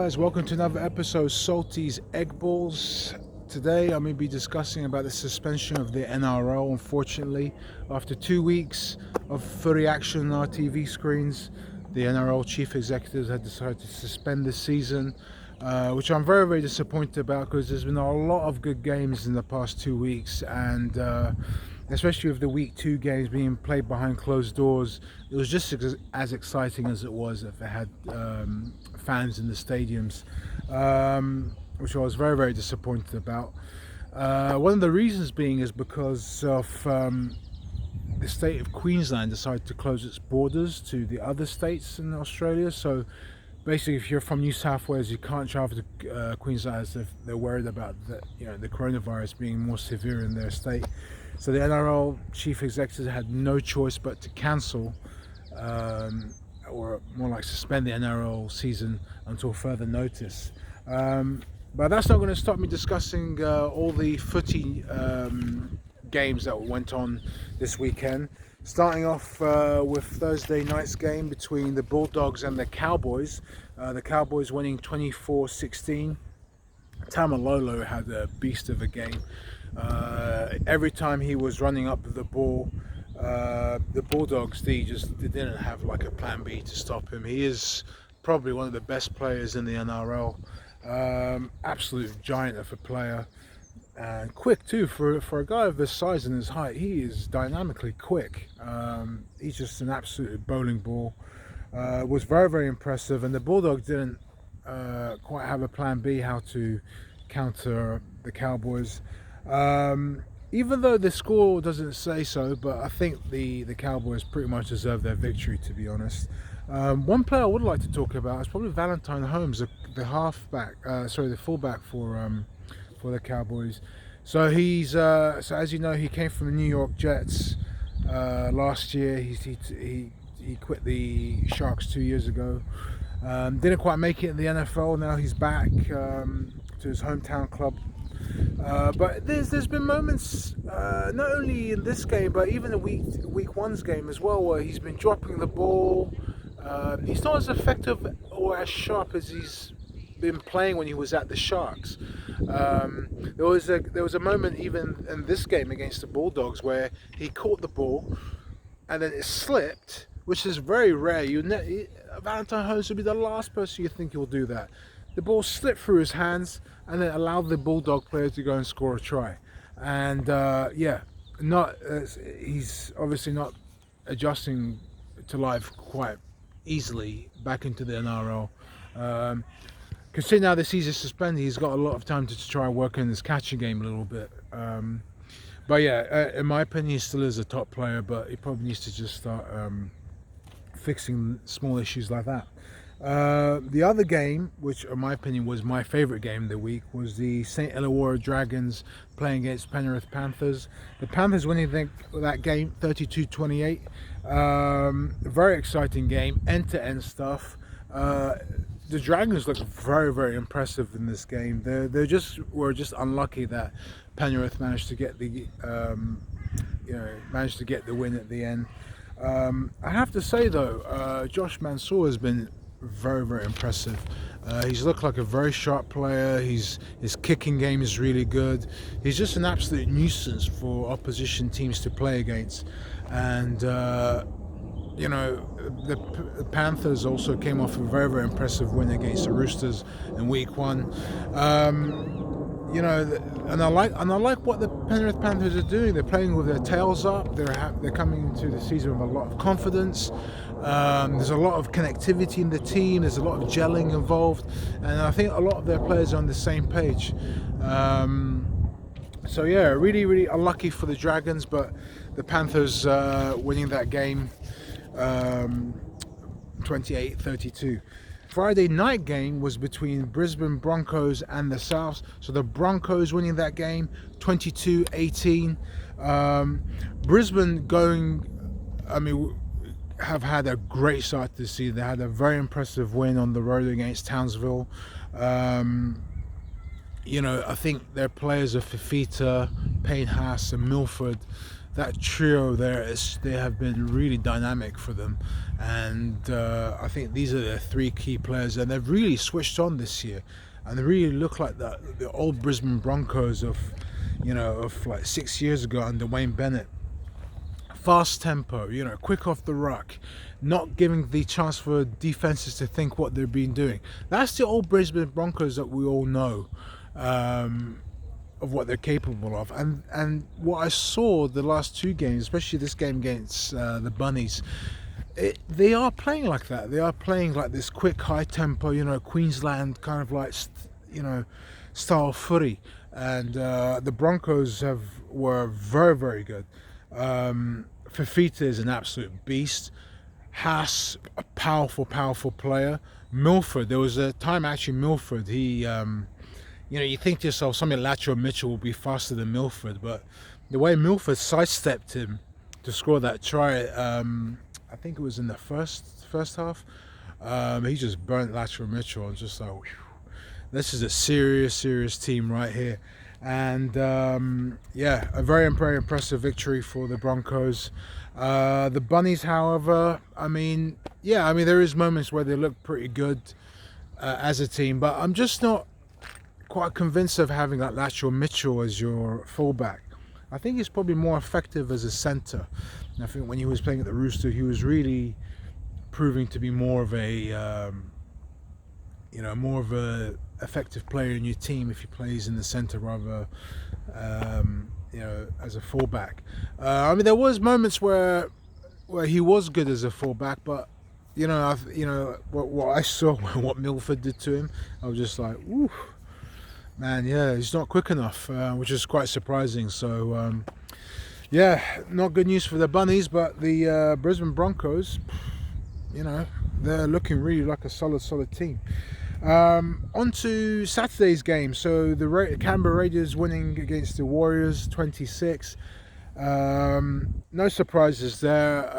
Guys, welcome to another episode of Salty's Egg Balls. Today I'm going to be discussing about the suspension of the NRL. Unfortunately, after 2 weeks of footy action on our TV screens, the NRL chief executives had decided to suspend the season, which I'm very, very disappointed about because there's been a lot of good games in the past 2 weeks, and especially with the week 2 games being played behind closed doors, it was just as exciting as it was if it had fans in the stadiums, which I was very, very disappointed about. One of the reasons being is because of the state of Queensland decided to close its borders to the other states in Australia. So basically, if you're from New South Wales, you can't travel to Queensland as if they're worried about the coronavirus being more severe in their state. So the NRL chief executives had no choice but to cancel, or more like suspend the NRL season until further notice. But that's not going to stop me discussing all the footy games that went on this weekend. Starting off with Thursday night's game between the Bulldogs and the Cowboys. The Cowboys winning 24-16. Tamalolo had a beast of a game. Every time he was running up the ball, the Bulldogs they didn't have like a plan B to stop him. He is probably one of the best players in the NRL. Absolute giant of a player, and quick too for a guy of his size and his height. He is dynamically quick. He's just an absolute bowling ball. Was very, very impressive, and the Bulldogs didn't quite have a plan B how to counter the Cowboys. Even though the score doesn't say so, but I think the Cowboys pretty much deserve their victory, to be honest. One player I would like to talk about is probably Valentine Holmes, the fullback for the Cowboys. So he's so as you know, he came from the New York Jets last year. He quit the Sharks 2 years ago. Didn't quite make it in the NFL. Now he's back to his hometown club. But there's been moments, not only in this game, but even in week one's game as well, where he's been dropping the ball. He's not as effective or as sharp as he's been playing when he was at the Sharks. There was a moment even in this game against the Bulldogs where he caught the ball and then it slipped, which is very rare. Valentine Holmes would be the last person you think he'll do that. The ball slipped through his hands and then allowed the Bulldog player to go and score a try. And he's obviously not adjusting to life quite easily back into the NRL. Considering now the season's suspended, he's got a lot of time to try and work on his catching game a little bit. But yeah, in my opinion, he still is a top player, but he probably needs to just start fixing small issues like that. The other game, which in my opinion was my favourite game of the week, was the St. Illawarra Dragons playing against Penrith Panthers. The Panthers winning that game 32-28. Very exciting game, end-to-end stuff. The Dragons look very, very impressive in this game. They were just unlucky that Penrith managed to get the win at the end. I have to say though, Josh Mansour has been very, very impressive. He's looked like a very sharp player. His kicking game is really good. He's just an absolute nuisance for opposition teams to play against. And the Panthers also came off a very, very impressive win against the Roosters in week 1. And I like what the Penrith Panthers are doing. They're playing with their tails up. They're coming into the season with a lot of confidence. There's a lot of connectivity in the team. There's a lot of gelling involved, and I think a lot of their players are on the same page. So yeah, really, really unlucky for the Dragons, but the Panthers winning that game 28-32. Friday night game was between Brisbane Broncos and the Souths. So the Broncos winning that game 22-18. Brisbane have had a great start to the season. They had a very impressive win on the road against Townsville. I think their players are Fifita, Payne Haas and Milford that trio there they have been really dynamic for them, and I think these are the three key players, and they've really switched on this year, and they really look like the old Brisbane Broncos of like 6 years ago under Wayne Bennett. Fast tempo, quick off the ruck, not giving the chance for defenses to think what they've been doing. That's the old Brisbane Broncos that we all know. Of what they're capable of, and what I saw the last two games, especially this game against the Bunnies, they are playing like that. They are playing like this quick, high tempo, Queensland kind of like style footy, and the Broncos were very, very good. Fafita is an absolute beast. Haas, a powerful player. Milford, there was a time actually Milford, he you think to yourself, something like Latrell Mitchell will be faster than Milford, but the way Milford sidestepped him to score that try, I think it was in the first half, he just burnt Latrell Mitchell, and just like, whew, this is a serious team right here. And a very impressive victory for the Broncos. The Bunnies, however, there is moments where they look pretty good as a team, but I'm just not quite convinced of having that Latrell Mitchell as your fullback. I think he's probably more effective as a centre. I think when he was playing at the Roosters, he was really proving to be more of a effective player in your team if he plays in the centre rather as a fullback. There was moments where he was good as a fullback, but what I saw, what Milford did to him, I was just like, ooh. Man, yeah, he's not quick enough, which is quite surprising. So, not good news for the Bunnies, but the Brisbane Broncos, they're looking really like a solid team. On to Saturday's game. So the Canberra Raiders winning against the Warriors 26. No surprises there.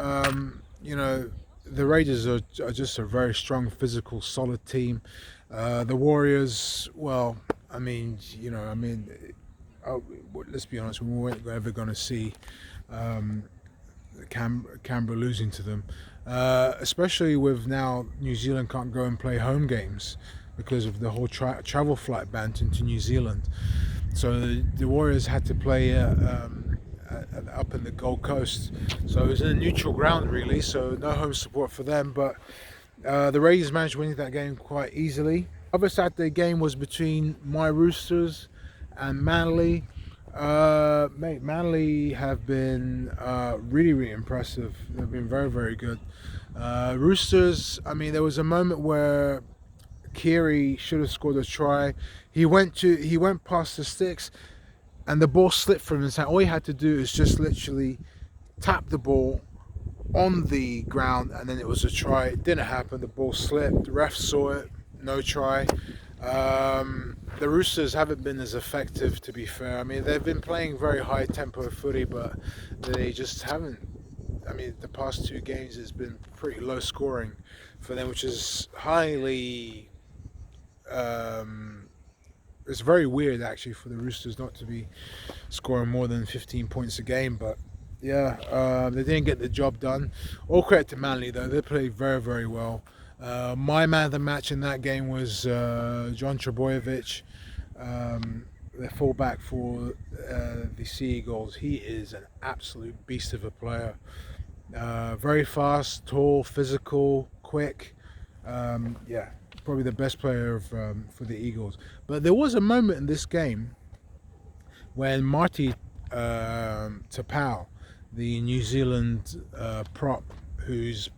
The Raiders are just a very strong, physical, solid team. The Warriors, well, let's be honest, we weren't ever going to see Canberra losing to them, especially with now New Zealand can't go and play home games because of the whole travel flight ban into New Zealand. So the Warriors had to play up in the Gold Coast, so it was in a neutral ground really, so no home support for them, but the Raiders managed to win that game quite easily. Other Saturday game was between my Roosters and Manly. Manly have been really impressive. They've been very good. Roosters, there was a moment where Keary should have scored a try. He went past the sticks and the ball slipped from his hand. All he had to do is just literally tap the ball on the ground and then it was a try. It didn't happen. The ball slipped. The ref saw it. No try. The Roosters haven't been as effective, to be fair. They've been playing very high tempo footy, but they just haven't. The past two games has been pretty low scoring for them, which is highly. It's very weird actually for the Roosters not to be scoring more than 15 points a game, but yeah, they didn't get the job done. All credit to Manly though; they played very well. My man of the match in that game was John Trbojevic, the fullback for the Sea Eagles. He is an absolute beast of a player. Very fast, tall, physical, quick. Probably the best player for the Eagles. But there was a moment in this game when Marty Tapau, the New Zealand prop, he's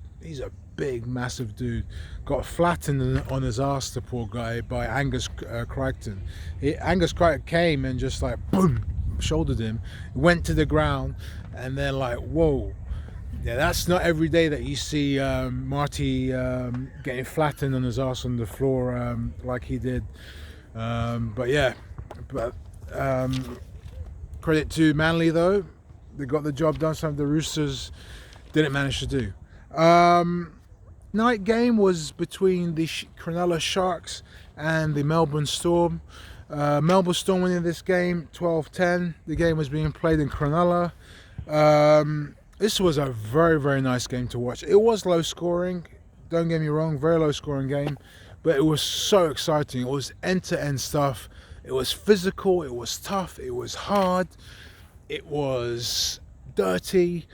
a big, massive dude, got flattened on his ass, the poor guy, by Angus Crichton. Angus Crichton came and just like, boom, shouldered him, went to the ground, and then like, whoa. Yeah, that's not every day that you see Marty getting flattened on his ass on the floor like he did. Credit to Manly though. They got the job done, something the Roosters didn't manage to do. Night game was between the Cronulla Sharks and the Melbourne Storm. Melbourne Storm winning this game 12-10. The game was being played in Cronulla. This was a very, very nice game to watch. It was low scoring, don't get me wrong, very low scoring game, but it was so exciting. It was end-to-end stuff. It was physical, it was tough, it was hard, it was dirty.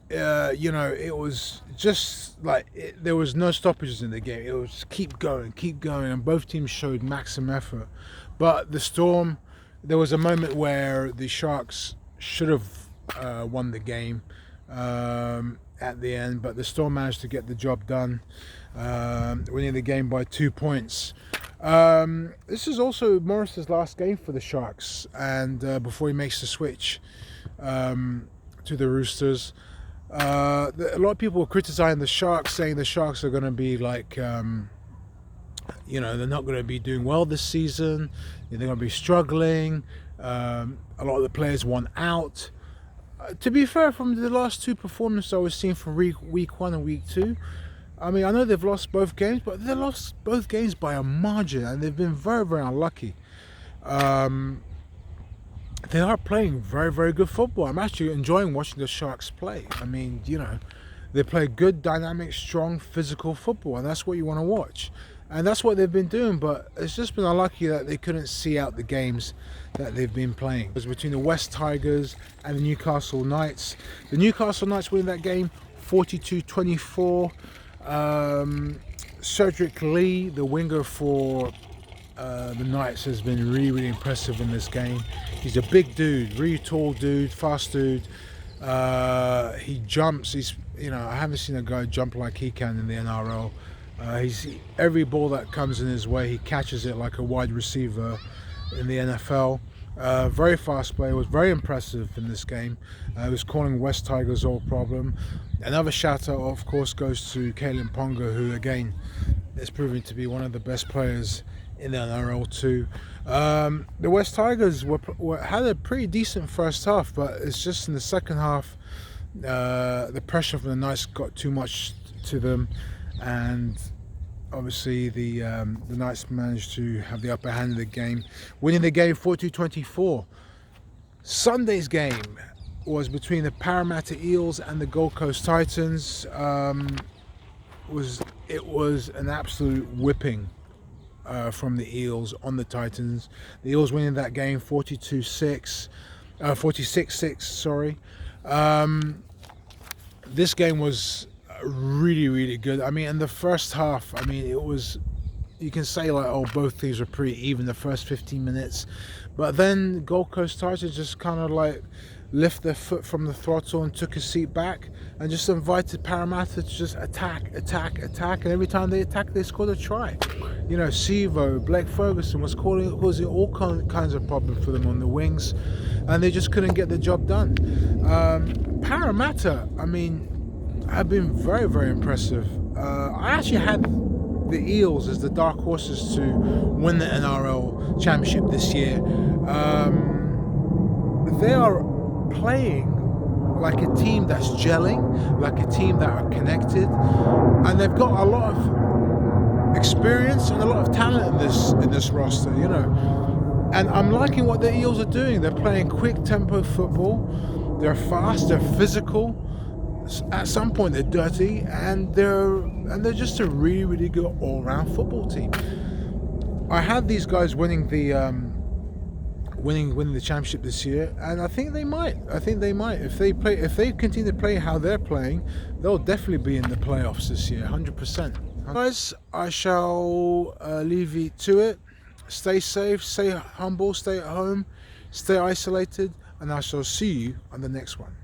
It was just like there was no stoppages in the game. It was keep going, and both teams showed maximum effort. But the Storm, there was a moment where the Sharks should have won the game at the end, but the Storm managed to get the job done, winning the game by 2 points. This is also Morris's last game for the Sharks, and before he makes the switch to the Roosters. A lot of people were criticizing the Sharks, saying the Sharks are going to be like, they're not going to be doing well this season. They're going to be struggling. A lot of the players want out. To be fair, from the last two performances I was seeing from week 1 and week 2, I mean, I know they've lost both games, but they lost both games by a margin, and they've been very, very unlucky. They are playing very, very good football. I'm actually enjoying watching the Sharks play. I mean, they play good, dynamic, strong, physical football, and that's what you want to watch. And that's what they've been doing, but it's just been unlucky that they couldn't see out the games that they've been playing. It was between the West Tigers and the Newcastle Knights. The Newcastle Knights winning that game 42-24. Cedric Lee, the winger for the Knights, has been really, really impressive in this game. He's a big dude, really tall dude, fast dude. He jumps. I haven't seen a guy jump like he can in the NRL. Every ball that comes in his way, he catches it like a wide receiver in the NFL. Very fast player, was very impressive in this game. He was calling West Tigers all problem. Another shout out, of course, goes to Kalen Ponga, who again is proving to be one of the best players in the NRL too. The West Tigers had a pretty decent first half, but it's just in the second half the pressure from the Knights got too much to them, and obviously the Knights managed to have the upper hand in the game, winning the game 42-24. Sunday's game was between the Parramatta Eels and the Gold Coast Titans. It was an absolute whipping from the Eels on the Titans. The Eels winning that game 46-6, sorry. This game was really, really good. I mean, in the first half, I mean, it was, you can say like, oh, both teams were pretty even the first 15 minutes, but then Gold Coast Titans just kind of like lift their foot from the throttle and took a seat back and just invited Parramatta to just attack, and every time they attacked, they scored a try. Sevo, Blake Ferguson was causing all kinds of problems for them on the wings, and they just couldn't get the job done. Parramatta, I mean, have been very, very impressive. I actually had the Eels as the dark horses to win the NRL Championship this year. They are playing like a team that's gelling, like a team that are connected, and they've got a lot of experience and a lot of talent in this roster, And I'm liking what the Eels are doing. They're playing quick tempo football. They're fast. They're physical. At some point, they're dirty, and they're just a really, really good all-round football team. I had these guys winning the championship this year, and I think they might. If they continue to play how they're playing, they'll definitely be in the playoffs this year, 100%. Guys, I shall leave you to it. Stay safe, stay humble, stay at home, stay isolated, and I shall see you on the next one.